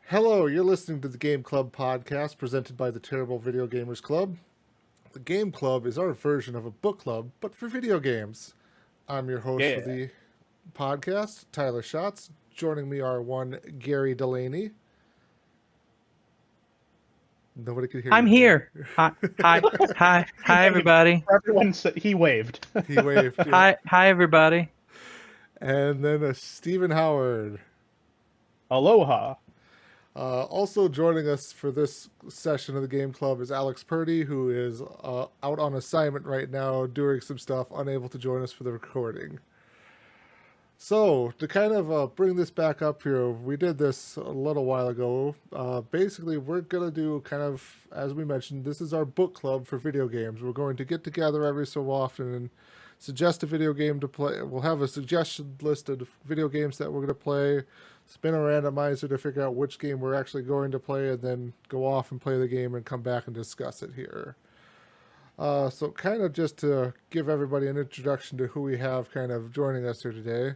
Hello, you're listening to the Game Club podcast presented by the Terrible Video Gamers Club. The Game Club is our version of a book club, but for video games. I'm your host for Yeah. the podcast, Tyler Schatz. Joining me are one Gary Delaney. Nobody can hear I'm you, here. Gary. Hi, everybody. Everyone said he waved. He waved. Yeah. Hi, everybody. And then Stephen Howard. Aloha. Also joining us for this session of the Game Club is Alex Purdy, who is out on assignment right now, doing some stuff, unable to join us for the recording. So, to kind of bring this back up here, we did this a little while ago. Basically, we're going to do kind of, as we mentioned, this is our book club for video games. We're going to get together every so often and suggest a video game to play. We'll have a suggestion list of video games that we're going to play, spin a randomizer to figure out which game we're actually going to play, and then go off and play the game and come back and discuss it here. So kind of just to give everybody an introduction to who we have kind of joining us here today.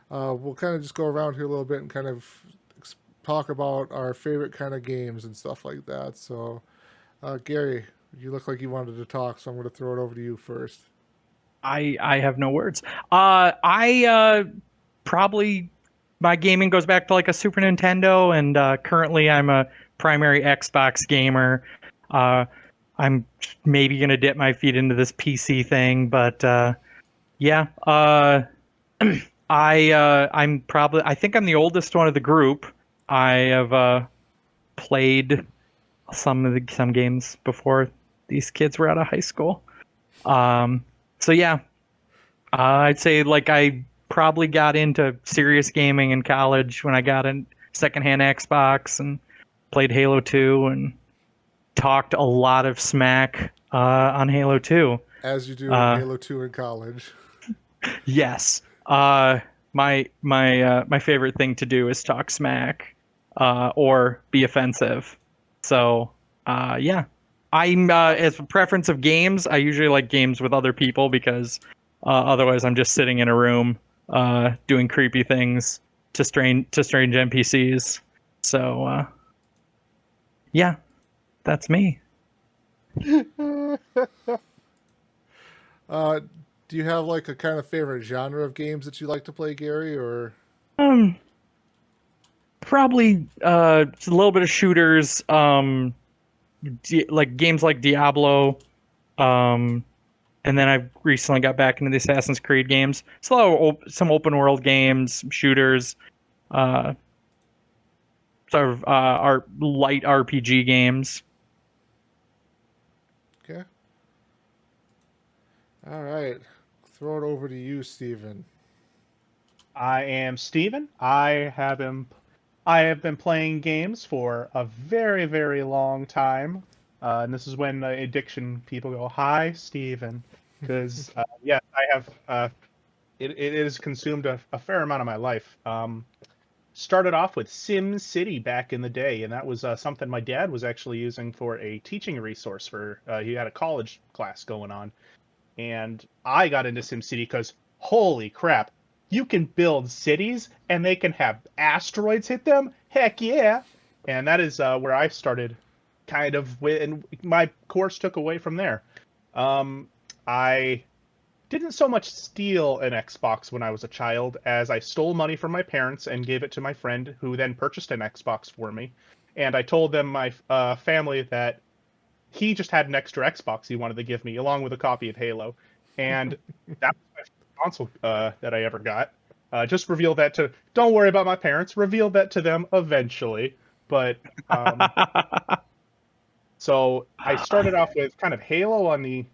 We'll kind of just go around here a little bit and kind of talk about our favorite kind of games and stuff like that. So, Gary, you look like you wanted to talk, so I'm going to throw it over to you first. I have no words. I probably my gaming goes back to like a Super Nintendo, and currently I'm a primary Xbox gamer. I'm maybe gonna dip my feet into this PC thing, but yeah. I think I'm the oldest one of the group. I have played some games before these kids were out of high school. So yeah, I'd say like I probably got into serious gaming in college when I got a secondhand Xbox and played Halo 2 and talked a lot of smack on Halo 2. As you do in Halo 2 in college. Yes. My favorite thing to do is talk smack or be offensive. So yeah. I'm as a preference of games, I usually like games with other people because otherwise I'm just sitting in a room doing creepy things to strange NPCs. So yeah, that's me. Do you have like a kind of favorite genre of games that you like to play, Gary, or? Probably it's a little bit of shooters, like games like Diablo, and then I recently got back into the Assassin's Creed games. Some open world games, some shooters, sort of our light RPG games. Okay. All right. Throw it over to you, Steven. I am Steven. I have been playing games for a very, very long time. And this is when the addiction people go, "Hi, Steven." Because, yes, I have, it has consumed a fair amount of my life. Started off with Sim City back in the day, and that was something my dad was actually using for a teaching resource for, he had a college class going on. And I got into Sim City because, holy crap, you can build cities and they can have asteroids hit them? Heck yeah! And that is where I started kind of with, and my course took away from there. I didn't so much steal an Xbox when I was a child as I stole money from my parents and gave it to my friend who then purchased an Xbox for me. And I told them, my family, that he just had an extra Xbox he wanted to give me, along with a copy of Halo. And that was my first console that I ever got. Just revealed that to... Don't worry about my parents. Revealed that to them eventually. But... so I started off with kind of Halo on the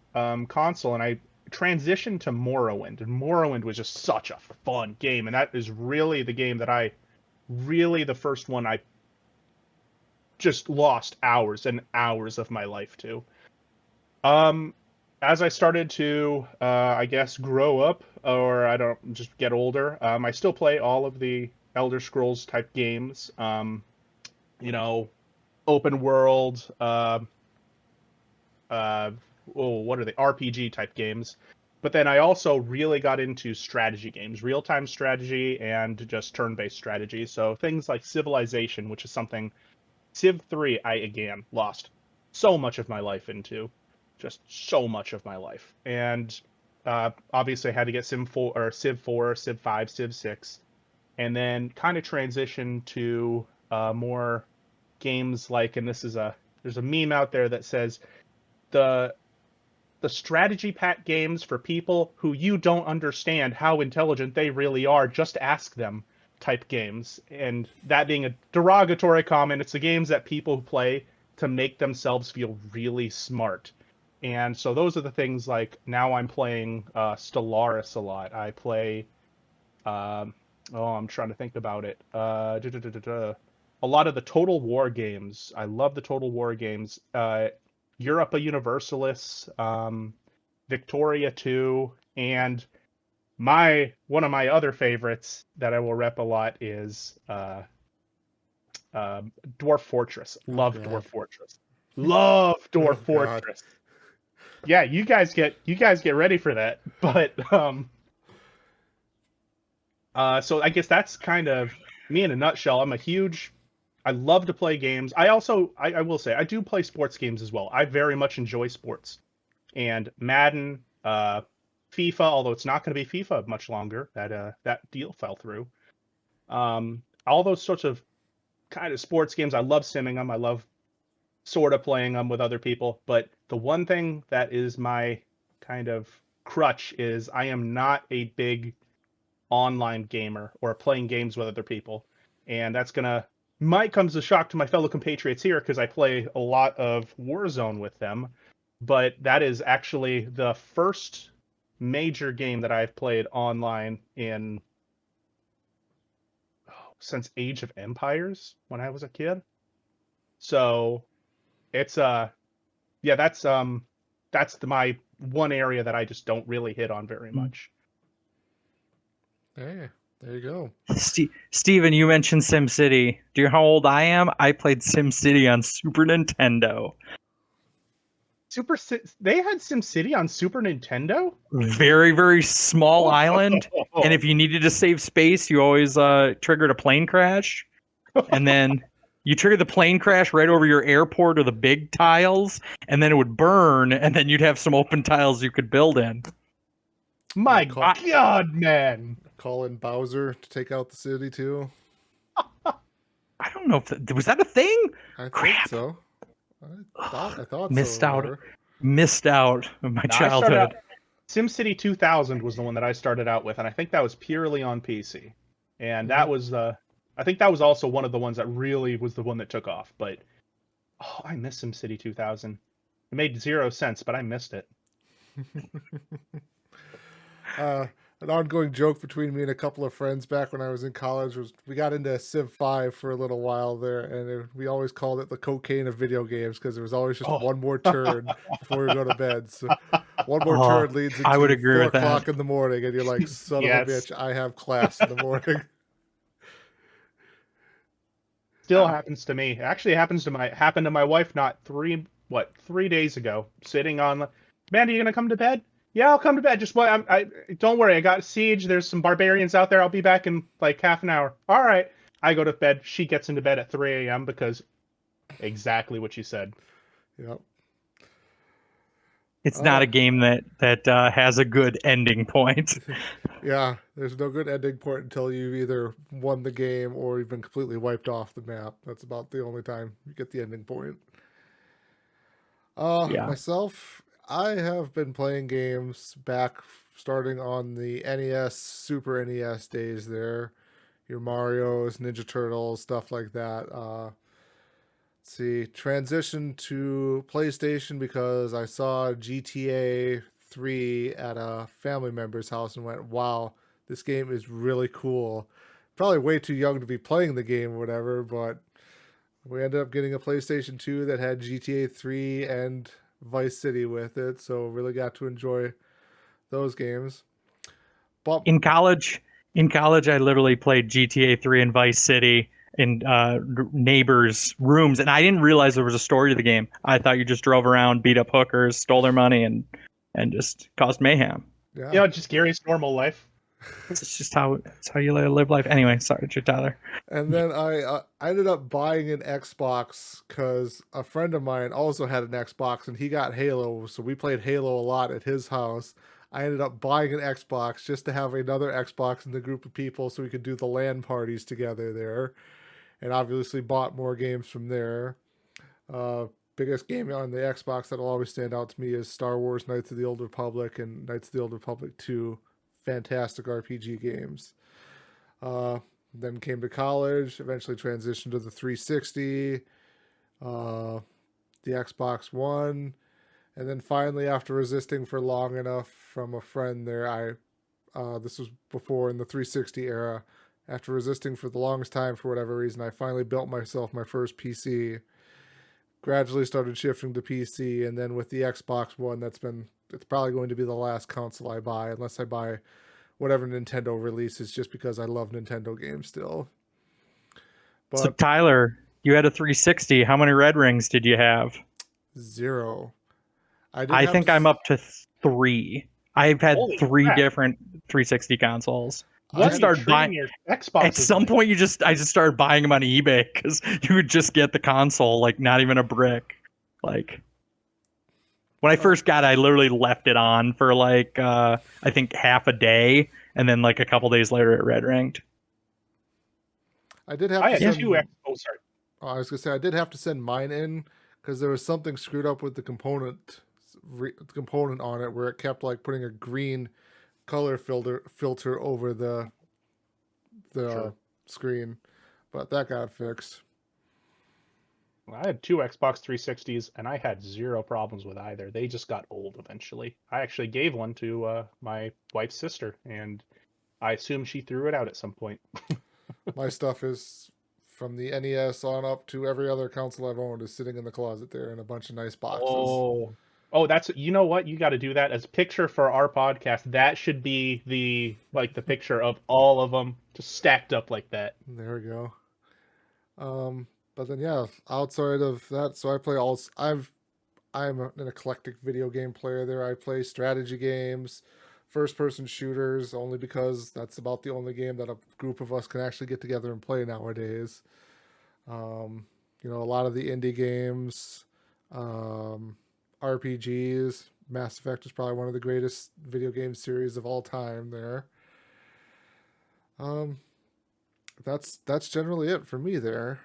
console, and I transitioned to Morrowind. And Morrowind was just such a fun game. And that is really the game that the first one I just lost hours and hours of my life to. As I started to, I guess, grow up, or just get older, I still play all of the Elder Scrolls type games. Open world, what are they? RPG type games. But then I also really got into strategy games, real-time strategy and just turn-based strategy. So things like Civilization, which is something Civ 3 I again lost so much of my life into, just so much of my life. And obviously I had to get Civ 4, Civ 5, Civ 6, and then kind of transition to more games like, and there's a meme out there that says the strategy pack games for people who you don't understand how intelligent they really are, just ask them type games. And that being a derogatory comment, it's the games that people play to make themselves feel really smart. And so those are the things like now I'm playing Stellaris a lot. I play, I'm trying to think about it. A lot of the Total War games. I love the Total War games. Europa Universalis, Victoria 2, and one of my other favorites that I will rep a lot is Dwarf Fortress. Love Dwarf Fortress. Love Dwarf Fortress. Yeah, you guys get ready for that. But so I guess that's kind of me in a nutshell. I love to play games. I will say, I do play sports games as well. I very much enjoy sports. And Madden, FIFA, although it's not going to be FIFA much longer, that deal fell through. All those sorts of kind of sports games, I love simming them. I love sort of playing them with other people. But the one thing that is my kind of crutch is I am not a big online gamer or playing games with other people. And that's might come as a shock to my fellow compatriots here because I play a lot of Warzone with them, but that is actually the first major game that I've played online since Age of Empires when I was a kid. So it's that's my one area that I just don't really hit on very much. Hey, there you go. Steven, you mentioned SimCity. Do you know how old I am? I played SimCity on Super Nintendo. They had SimCity on Super Nintendo? Very, very small island. And if you needed to save space, you always triggered a plane crash. And then you triggered the plane crash right over your airport or the big tiles, and then it would burn, and then you'd have some open tiles you could build in. My God, man. Call in Bowser to take out the city too. I don't know if was that a thing. I Crap. think so. I thought missed so. out. Missed out of my childhood. SimCity 2000 was the one that I started out with, and I think that was purely on PC. And that was I think that was also one of the ones that really was the one that took off. But I miss SimCity 2000. It made zero sense, but I missed it. An ongoing joke between me and a couple of friends back when I was in college was we got into Civ 5 for a little while there, and we always called it the cocaine of video games because there was always just one more turn before we go to bed. So one more turn leads into I would agree 4 with that. o'clock in the morning, and you're like, son of a bitch, I have class in the morning. Still happens to me. It actually happened to my wife not 3 days ago. Sitting on, man, are you gonna come to bed? Yeah, I'll come to bed. Just don't worry. I got Siege. There's some barbarians out there. I'll be back in like half an hour. All right. I go to bed. She gets into bed at 3 a.m. because exactly what you said. Yep. It's not a game that has a good ending point. Yeah, there's no good ending point until you've either won the game or you've been completely wiped off the map. That's about the only time you get the ending point. Myself, I have been playing games back starting on the NES, Super NES days there. Your Marios, Ninja Turtles, stuff like that. Let's see, transitioned to PlayStation because I saw GTA 3 at a family member's house and went, wow, this game is really cool. Probably way too young to be playing the game or whatever, but we ended up getting a PlayStation 2 that had GTA 3 and Vice City with it, so really got to enjoy those games. But in college, I literally played GTA 3 and Vice City in neighbors' rooms, and I didn't realize there was a story to the game. I thought you just drove around, beat up hookers, stole their money, and just caused mayhem. Yeah. You know, just Gary's normal life. It's just it's how you live life. Anyway, sorry, Tyler. And then I ended up buying an Xbox because a friend of mine also had an Xbox and he got Halo, so we played Halo a lot at his house. I ended up buying an Xbox just to have another Xbox in the group of people so we could do the LAN parties together there, and obviously bought more games from there. Uh, Biggest game on the Xbox that'll always stand out to me is Star Wars Knights of the Old Republic and Knights of the Old Republic 2. Fantastic RPG games. Uh, then came to college, eventually transitioned to the 360, uh, the Xbox One, and then finally, after resisting for long enough from a friend there, this was before in the 360 era. After resisting for the longest time for whatever reason, I finally built myself my first PC. Gradually started shifting to PC, and then with the Xbox One, it's probably going to be the last console I buy, unless I buy whatever Nintendo releases, just because I love Nintendo games still. So But Tyler, you had a 360. How many red rings did you have? 0. I did I have think to. I'm up to 3. I've had Holy 3 crap. different 360 consoles. I What had- are you started treating buying- your Xbox? At some point, I just started buying them on eBay because you would just get the console, like not even a brick. Like when I first got it, I literally left it on for like I think half a day, and then like a couple days later, it red ringed. I did have I to had send. two X. Oh, sorry. I was gonna say I did have to send mine in because there was something screwed up with the component on it where it kept like putting a green color filter over the Sure. screen, but that got fixed. I had two Xbox 360s, and I had zero problems with either. They just got old eventually. I actually gave one to my wife's sister, and I assume she threw it out at some point. My stuff is from the NES on up to every other console I've owned is sitting in the closet there in a bunch of nice boxes. Oh, that's, you know what? You got to do that as picture for our podcast. That should be the picture of all of them just stacked up like that. There we go. But then yeah, outside of that, so I play all. I'm an eclectic video game player. There, I play strategy games, first-person shooters, only because that's about the only game that a group of us can actually get together and play nowadays. A lot of the indie games, RPGs. Mass Effect is probably one of the greatest video game series of all time. There. That's generally it for me there.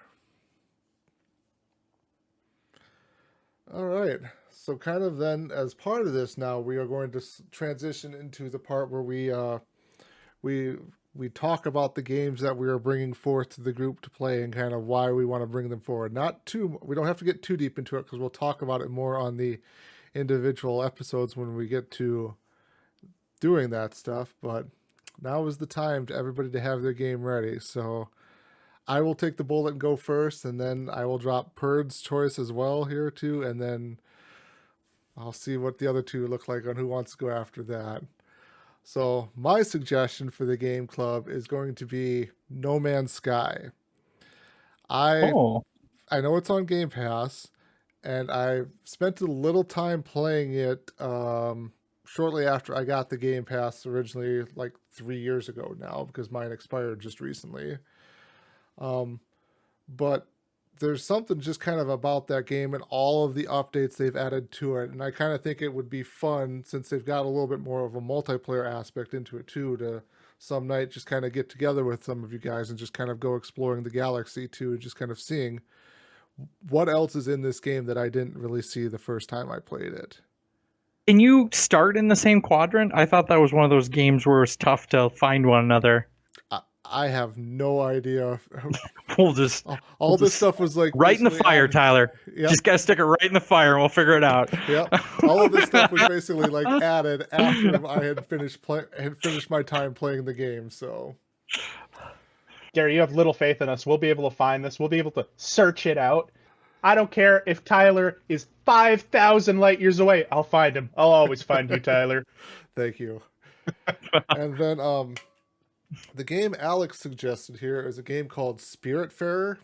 All right. So kind of then as part of this now we are going to transition into the part where we talk about the games that we are bringing forth to the group to play and kind of why we want to bring them forward. We don't have to get too deep into it because we'll talk about it more on the individual episodes when we get to doing that stuff, but now is the time to everybody to have their game ready. So I will take the bullet and go first, and then I will drop Perd's choice as well here too, and then I'll see what the other two look like on who wants to go after that. So my suggestion for the game club is going to be No Man's Sky. I know it's on Game Pass, and I spent a little time playing it shortly after I got the Game Pass originally, like 3 years ago now, because mine expired just recently. But there's something just kind of about that game and all of the updates they've added to it. And I kind of think it would be fun, since they've got a little bit more of a multiplayer aspect into it too, to some night just kind of get together with some of you guys and just kind of go exploring the galaxy too, and just kind of seeing what else is in this game that I didn't really see the first time I played it. Can you start in the same quadrant? I thought that was one of those games where it's tough to find one another. I have no idea. We'll just All this stuff was like right in the fire, added. Tyler. Yep. Just gotta stick it right in the fire, and we'll figure it out. Yep. All of this stuff was basically like added after I had finished my time playing the game. So, Gary, you have little faith in us. We'll be able to find this. We'll be able to search it out. I don't care if Tyler is 5,000 light years away. I'll find him. I'll always find you, Tyler. thank you. And then the game Alex suggested here is a game called Spiritfarer.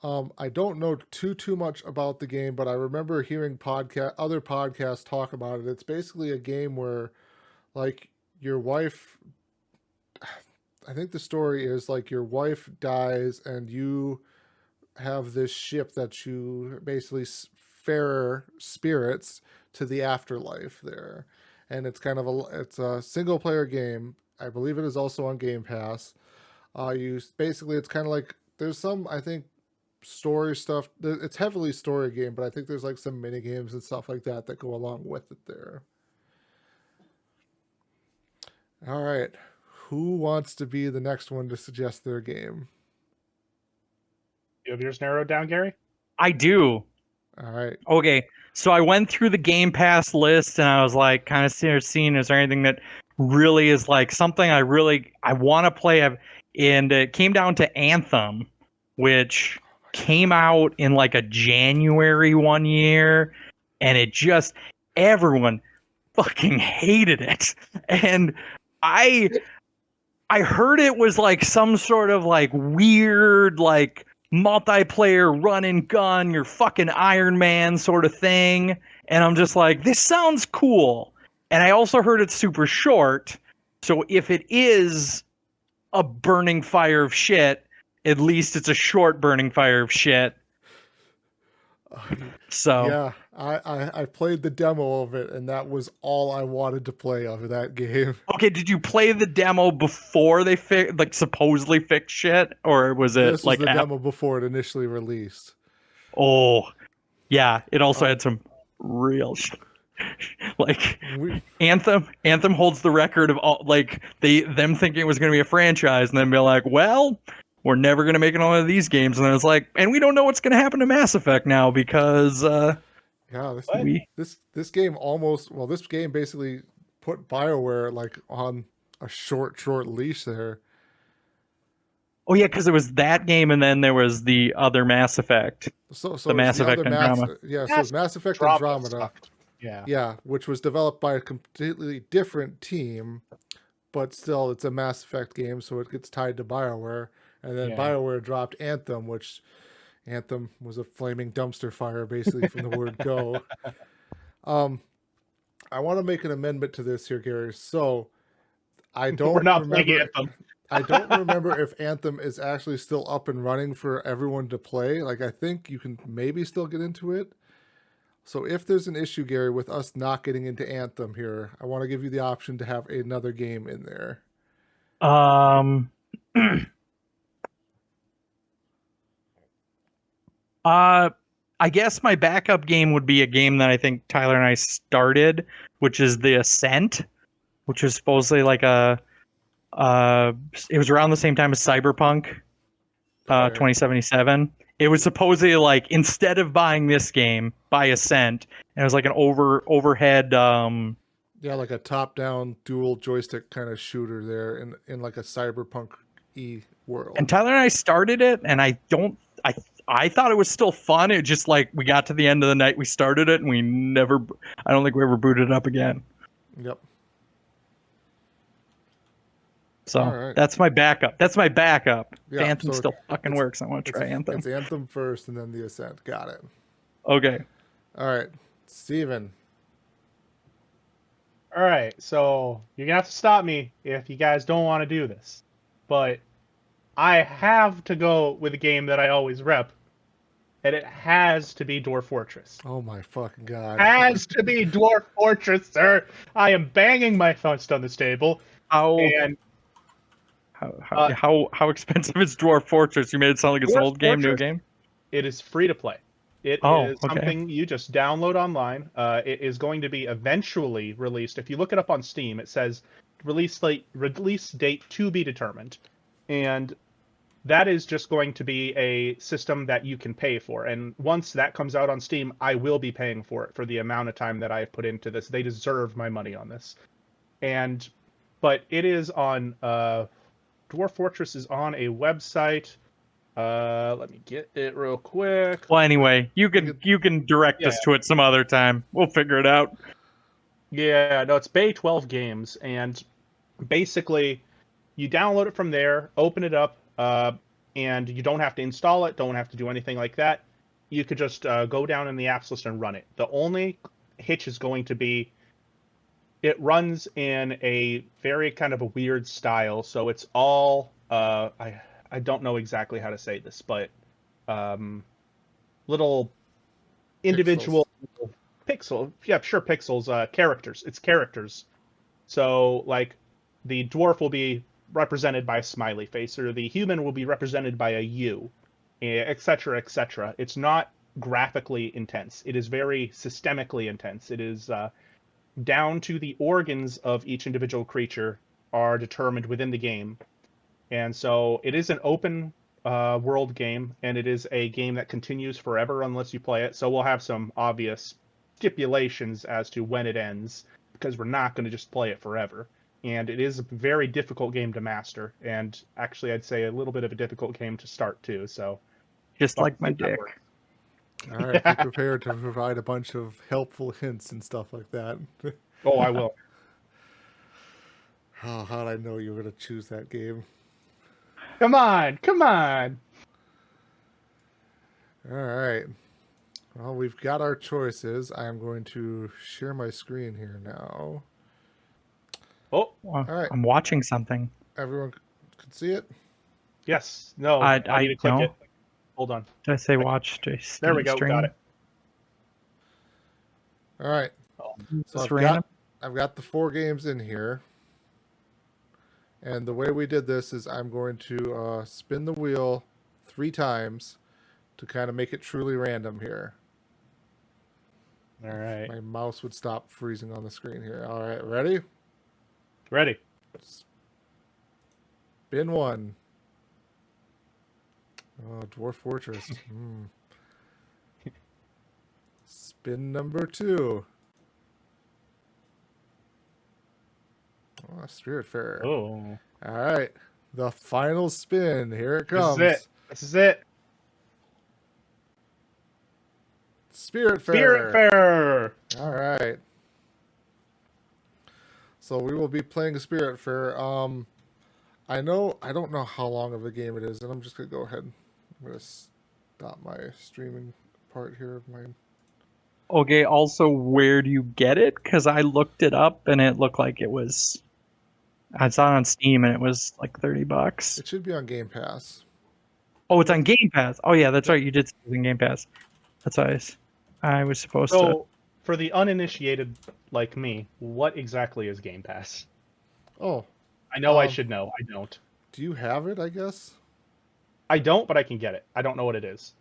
I don't know too much about the game, but I remember hearing other podcasts talk about it. It's basically a game where like your wife. I think the story is like your wife dies and you have this ship that you basically fare spirits to the afterlife there, and it's kind of a single player game. I believe it is also on Game Pass. You basically it's kind of like there's some I think story stuff. It's heavily story game, but I think there's like some mini games and stuff like that that go along with it there. All right, who wants to be the next one to suggest their game? You have yours narrowed down, Gary? I do. All right. Okay, so I went through the Game Pass list and I was like, kind of seeing is there anything that really is like something I want to play. And it came down to Anthem, which came out in like a January one year, and it just everyone fucking hated it. And I I heard it was like some sort of like weird like multiplayer run and gun, you're fucking Iron Man sort of thing. And I'm just like, this sounds cool. And I also heard it's super short. So if it is a burning fire of shit, at least it's a short burning fire of shit. So Yeah, I played the demo of it, and that was all I wanted to play of that game. okay, did you play the demo before they supposedly fixed shit, or was it This was like the demo before it initially released. Oh, yeah. It also had some real like Anthem holds the record of all like them thinking it was going to be a franchise and then be like, well, we're never going to make another of these games, and then it's like, and we don't know what's going to happen to Mass Effect now because yeah, this game this game basically put BioWare like on a short leash there. Oh yeah, because it was that game, and then there was the other Mass Effect. So the Mass Effect Andromeda. Yeah, so it's Mass Effect Andromeda. Yeah. Yeah, which was developed by a completely different team, but still it's a Mass Effect game, so it gets tied to BioWare. And then BioWare dropped Anthem, which Anthem was a flaming dumpster fire basically from the word go. I want to make an amendment to this here, Gary. So I don't remember. I don't remember if Anthem is actually still up and running for everyone to play. Like, I think you can maybe still get into it. So if there's an issue, Gary, with us not getting into Anthem here, I want to give you the option to have another game in there. I guess my backup game would be a game that I think Tyler and I started, which is The Ascent, which is supposedly like it was around the same time as Cyberpunk 2077. It was supposedly like, instead of buying this game, buy Ascent, and it was like an overhead yeah, like a top-down dual joystick kind of shooter there in like a Cyberpunk world. And Tyler and I started it, and I thought it was still fun. It just like, we got to the end of the night, we started it, and I don't think we ever booted it up again. Yep. So that's my backup. Yeah, Anthem still fucking works. I want to try Anthem. It's Anthem first and then The Ascent. Got it. Okay. All right. Steven. All right. So you're going to have to stop me if you guys don't want to do this. But I have to go with a game that I always rep. And it has to be Dwarf Fortress. Oh my fucking god. Has to be Dwarf Fortress, sir. I am banging my fist on this table. How expensive is Dwarf Fortress? You made it sound like it's an old game, new game. It is free to play. It is something you just download online. It is going to be eventually released. If you look it up on Steam, it says release date to be determined, and that is just going to be a system that you can pay for. And once that comes out on Steam, I will be paying for it for the amount of time that I have put into this. They deserve my money on this. But it is on Dwarf Fortress is on a website. Let me get it real quick. Well, anyway, you can direct us to it some other time. We'll figure it out. Yeah, no, it's Bay 12 Games, and basically you download it from there, open it up, and you don't have to install it, don't have to do anything like that. You could just go down in the apps list and run it. The only hitch is going to be it runs in a very kind of a weird style. So it's all I don't know exactly how to say this, but little individual pixels, characters. It's characters. So like the dwarf will be represented by a smiley face, or the human will be represented by a U, etc., etc. It's not graphically intense. It is very systemically intense. It is down to the organs of each individual creature are determined within the game. And so it is an open world game, and it is a game that continues forever unless you play it. So we'll have some obvious stipulations as to when it ends, because we're not going to just play it forever. And it is a very difficult game to master, and actually I'd say a little bit of a difficult game to start too. So Just like my dick. All right, be prepared to provide a bunch of helpful hints and stuff like that. Oh, I will. Oh, how did I know you were going to choose that game? Come on, come on. All right. Well, we've got our choices. I am going to share my screen here now. Oh, Well, All right. I'm watching something. Everyone can see it? yes. No, I need to click no. it. Hold on. Did I say watch? There we go. Stream? Got it. All right. So Just I've random. got the 4 games in here. And the way we did this is I'm going to spin the wheel 3 times to kind of make it truly random here. All right. My mouse would stop freezing on the screen here. All right, ready? Ready. Spin 1. Oh, Dwarf Fortress. Spin number 2. Oh, Spiritfarer. Oh. All right. The final spin. Here it This comes. is it. This is it. Spiritfarer. Spiritfarer. All right. So we will be playing Spiritfarer. I don't know how long of a game it is, and I'm just gonna go ahead. I'm gonna stop my streaming part here of my. Okay. Also, where do you get it? Because I looked it up and it looked like it was. I saw it on Steam and it was like $30. It should be on Game Pass. Oh, it's on Game Pass. Oh yeah, that's right. You did say it was in Game Pass. That's what I was supposed to. So, for the uninitiated like me, what exactly is Game Pass? Oh, I know I should know. I don't. do you have it? I guess. I don't, but I can get it. I don't know what it is.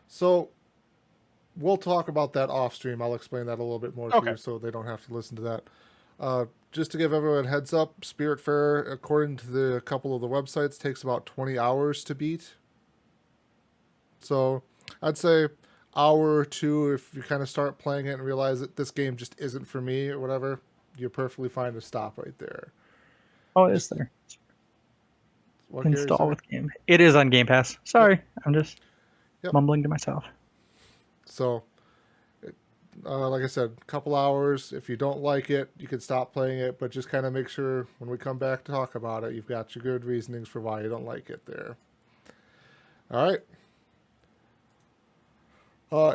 So we'll talk about that off stream. I'll explain that a little bit more to Okay. you so they don't have to listen to that. Just to give everyone a heads up, Spiritfarer, according to a couple of the websites, takes about 20 hours to beat. So I'd say hour or 2 if you kind of start playing it and realize that this game just isn't for me or whatever, you're perfectly fine to stop right there. Oh, it is there. What, Gary, Install sorry? with game. It is on Game Pass. Sorry, I'm just Yep. mumbling to myself. So, like I said, a couple hours. If you don't like it, you can stop playing it, but just kind of make sure when we come back to talk about it, you've got your good reasonings for why you don't like it there. All right.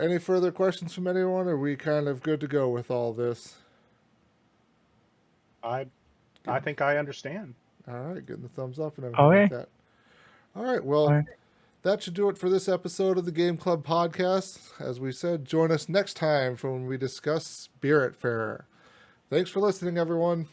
Any further questions from anyone? Or are we kind of good to go with all this? I think I understand. All right, getting the thumbs up and everything like that. All right, well, All right. that should do it for this episode of the Game Club podcast. As we said, join us next time for when we discuss Spiritfarer. Thanks for listening, everyone.